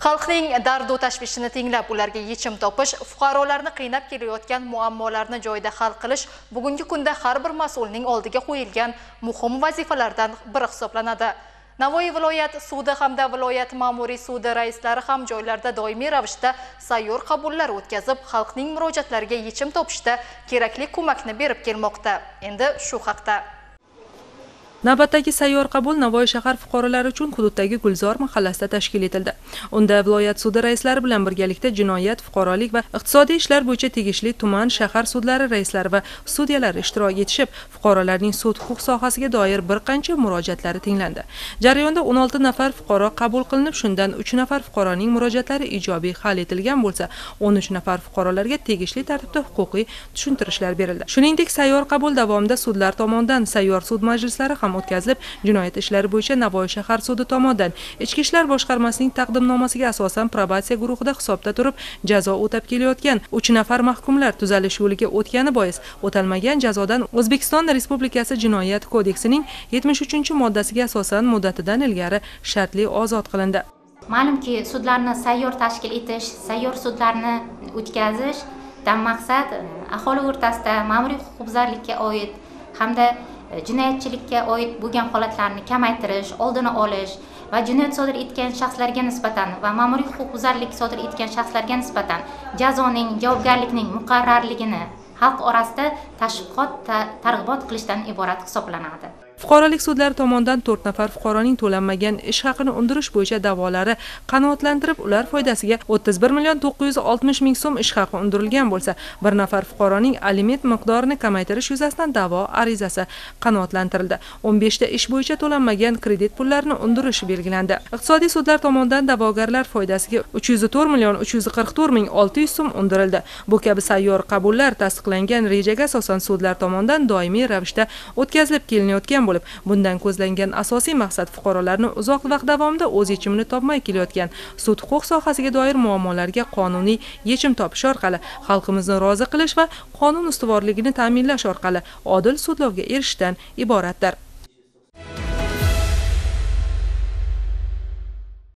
Xalqning dardu tashvishini tinglab, ularga yechim topish, fuqarolarni qiynab kelayotgan muammolarni joyida hal qilish bugungi kunda har bir mas'ulning oldiga qo'yilgan muhim vazifalardan biri hisoblanadi. Navoiy viloyat sudi hamda viloyat ma'muriy sudi raislari ham joylarda doimiy ravishda sayyor qabullar o'tkazib, xalqning murojaatlariga yechim topishda kerakli ko'makni berib kelmoqda. Endi shu haqda Navbatdagi sayyor qabul Navoiy shahar fuqarolari uchun hududdagi Gulzor mahallasida tashkil etildi. Unda viloyat sudi raislari bilan birgalikda jinoyat, fuqarolik va iqtisodiy ishlar bo'yicha tegishli tuman, shahar sudlari raislari va sudyalar ishtirok etishib, fuqarolarning sud huquq sohasiga doir bir qancha murojaatlari tinglandi. Jarayonda 16 nafar fuqaro qabul qilinib, shundan 3 nafar fuqaroning murojaatlari ijobiy hal etilgan bo'lsa, 13 nafar fuqarolarga tegishli tartibda huquqiy tushuntirishlar berildi. Shuningdek, sayyor qabul davomida sudlar tomonidan sayyor sud majlislari ham o'tkazilib, jinoyat ishlari bo'yicha Navoiy shahar sudi tomonidan Ichki ishlar boshqarmasining taqdimnomasiga asosan probatsiya guruhida hisobda turib jazo o'tab kelayotgan 3 nafar mahkumlar tuzalish yo'liga o'tgani bois o'talmagan jazodan O'zbekiston Respublikasi Jinoyat kodeksining 73-moddasiga asosan muddatidan ilgari shartli ozod qilindi. Ma'lumki, sudlarni sayyor tashkil etish, sayyor sudlarni o'tkazishdan maqsad aholi o'rtasida ma'muriy huquqbuzarlikka oid hamda jinoyatchilikka oid bo'lgan holatlarni kamaytirish, oldini olish va jinoyat sodir etgan shaxslarga nisbatan va ma'muriy huquqbuzarlik sodir etgan shaxslarga nisbatan jazoning, javobgarlikning muqarrarligini xalq orasida tashviqot, targ'ibot qilishdan iborat hisoblanadi. Fuqarolik sudlari tomonidan 4 nafar fuqaroning to'lanmagan ish haqini undirish bo'yicha da'volari qanoatlantirib, ular foydasiga 31.960.000 so'm ish haqi undirilgan bo'lsa, 1 nafar fuqaroning aliment miqdorini kamaytirish yuzasidan da'vo arizasi qanoatlantirildi. 15 ta ish bo'yicha to'lanmagan kredit pullarini undirish belgilandi. Iqtisodiy sudlar tomonidan da'vogarlar foydasiga 304.344.600 so'm undirildi. Bu kabi sayyor qabullar tasdiqlangan rejaga asosan sudlar tomonidan doimiy ravishda o'tkazilib kelinayotgan bo'lib, bundan ko'zlangan asosiy maqsad fuqarolarni uzoq vaqt davomida o'z yechimini topmay kelayotgan sud huquq sohasiga doir muammolarga qonuniy yechim topish orqali xalqimizni rozi qilish va qonun ustuvorligini ta'minlash orqali odil sudlovga erishishdan iboratdir.